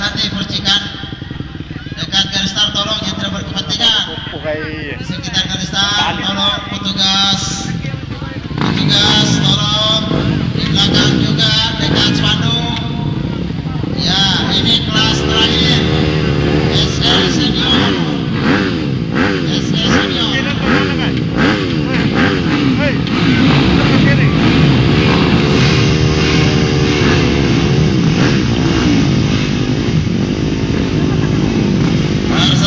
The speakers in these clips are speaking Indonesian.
hati-hati percikan dekat garis start, tolong yang tidak berkepentingan di sekitar garis start, tolong petugas tolong di belakang juga dekat spanduk. Ya, ini kelas terakhir SE senior.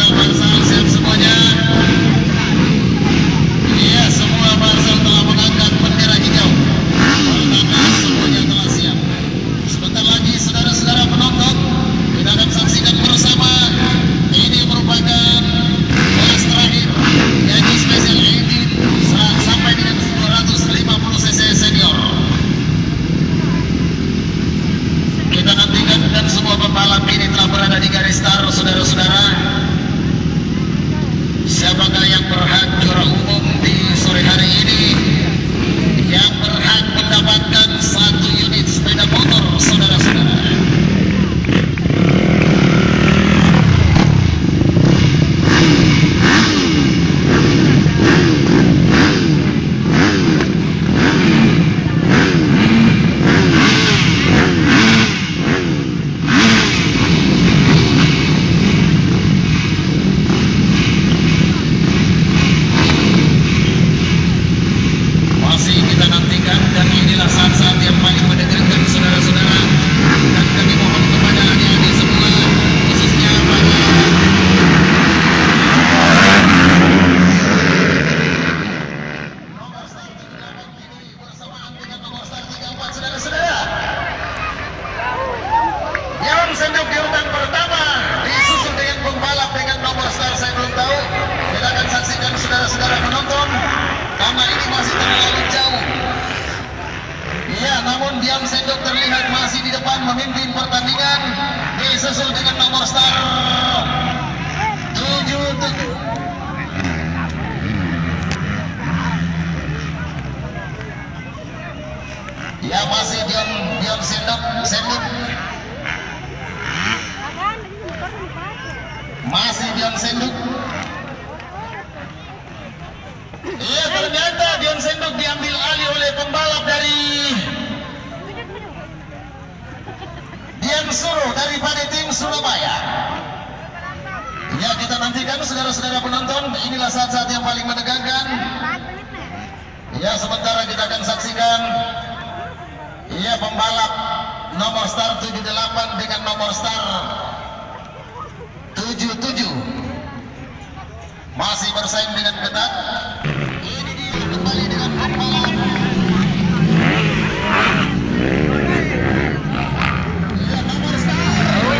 Barsal siap semuanya. Iya, semua barsal telah mengangkat bendera hijau. Pertanda semuanya telah siap. Sebentar lagi saudara-saudara penonton, kita akan saksikan bersama. Ini merupakan kelas terakhir yakni Special Engine sampai dengan 250 cc senior. Kita nantikan dan semua pembalap ini telah berada di garis start, saudara-saudara. Siapakah yang berhak juara umum di sore hari ini? Yang berhak mendapatkan 1 unit sepeda motor, saudara-saudara. Masih kita nantikan dan inilah saat-saat yang paling menegangkan, saudara-saudara. Dan kami mohon kepada adik-adik semua, khususnya pada nomor start 38 ini bersamaan dengan nomor start 34, saudara-saudara. Yang sendok di urutan pertama disusul dengan pembalap dengan nomor start saya belum tahu. Kita akan saksikan, saudara-saudara penonton. Karena ini masih terlalu jauh. Ya, namun Diam Sendok terlihat masih di depan memimpin pertandingan. Disusul dengan nomor start 77. Ya, masih Diam Sendok. Masih Diam Sendok. Iya, ternyata Dion Sendok diambil alih oleh pembalap dari Dian Suruh daripada tim Surabaya. Ya, kita nantikan saudara-saudara penonton. Inilah saat-saat yang paling menegangkan. Ya, sementara kita akan saksikan. Iya, pembalap nomor start 78 dengan nomor start 77 masih bersaing dengan ketat. Ini dia kembali dengan pembalap. Ya, nomor start 52.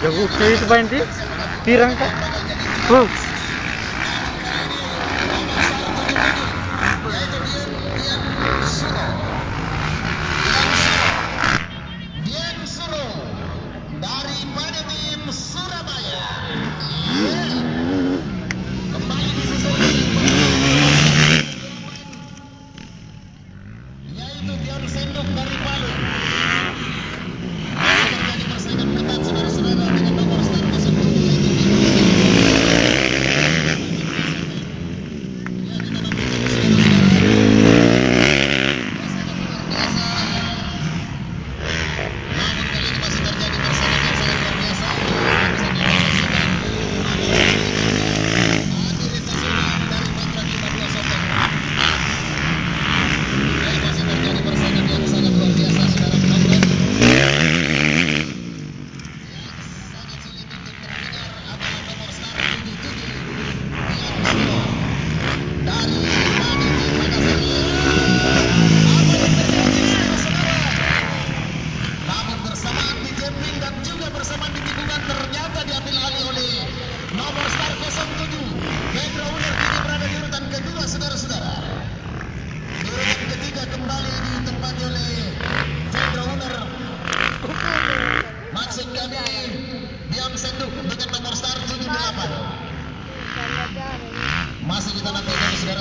Jago kayak itu banget pirang kak. Dian Suruh daripada tim Surabaya. Kembali disusul yaitu Dian Sendok dari Palu. Terjadi persaingan ketat, saudara-saudara, dengan nomor start 07.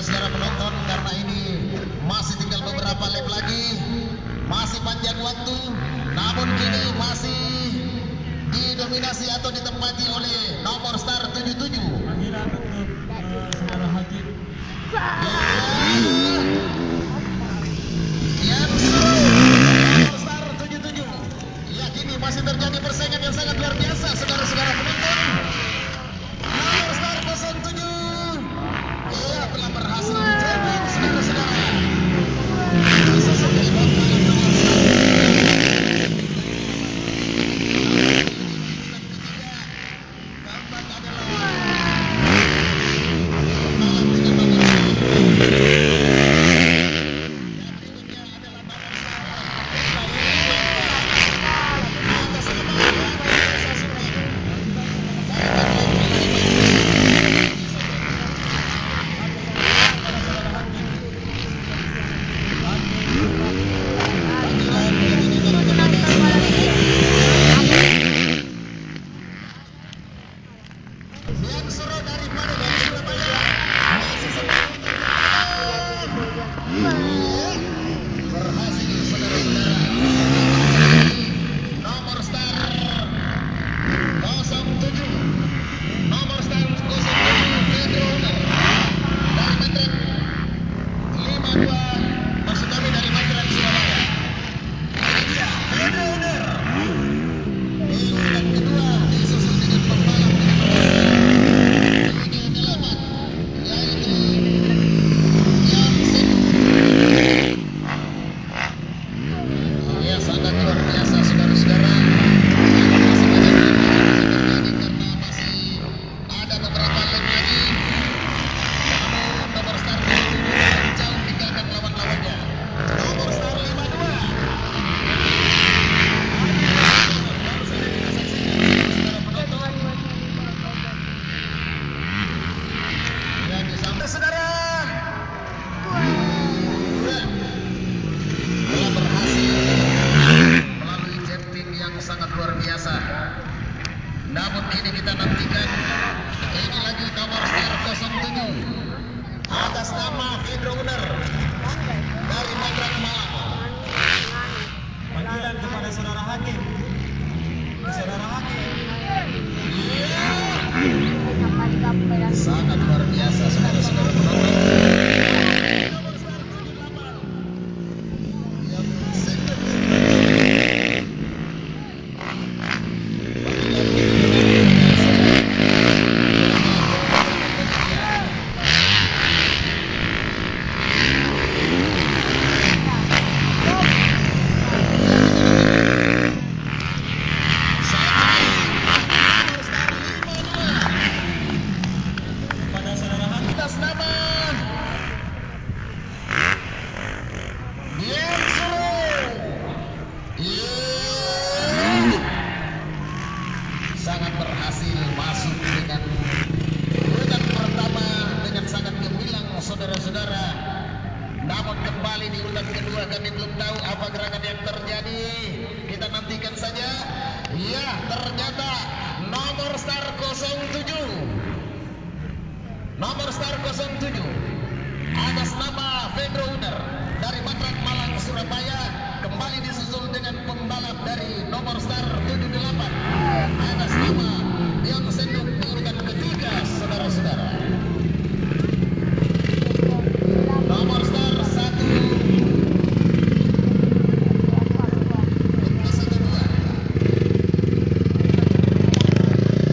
saudara-saudara penonton, karena ini masih tinggal beberapa lap lagi, masih panjang waktu, namun kini masih didominasi atau ditempati oleh nomor star 77. Panggilan untuk saudara Hakim. Nomor star 77. Ya, kini masih terjadi persaingan yang sangat luar biasa, saudara-saudara penonton. Nomor star 07. Ia telah berhasil menjadi saudara-saudara. Sesuai banggaan nomor yang seru daripada dari Surabaya. Berhasil saudara-saudara. Nomor star 07. Nomor star 07 Pedro Uner dari Madrid 52. Maksud kami dari Madrid Surabaya. Ya, Pedro Uner. Di urutan kedua disusul dengan pembalap ya, sangat luar biasa saudara-saudara. Masih banyak karena masih ada beberapa lap lagi. Namun nomor star 7 jauh tinggalkan lawan-lawannya. Nomor star 52. Yang disampaikan saudara. Telah berhasil melalui jumping yang sangat luar biasa. Namun kini kita nantikan ini lagi nomor star 07 atas nama Pedro Uner dari Magelang Malang. Panggilan kepada saudara Hakim. Saudara Hakim. Sangat luar biasa saudara-saudara penonton. Nomor star 78 yang second. Kepada saudara Hakim. Atas nama Bianco. Sangat berhasil masuk dengan urutan pertama dengan sangat gemilang saudara-saudara. Namun kembali di urutan kedua kami belum tahu apa gerakan yang terjadi. Kita nantikan saja. Ya, ternyata nomor star 07. Nomor star 07 atas nama Pedro Uner dari Magelang Malang Surabaya kembali disusul dengan pembalap dari nomor star 78 atas nama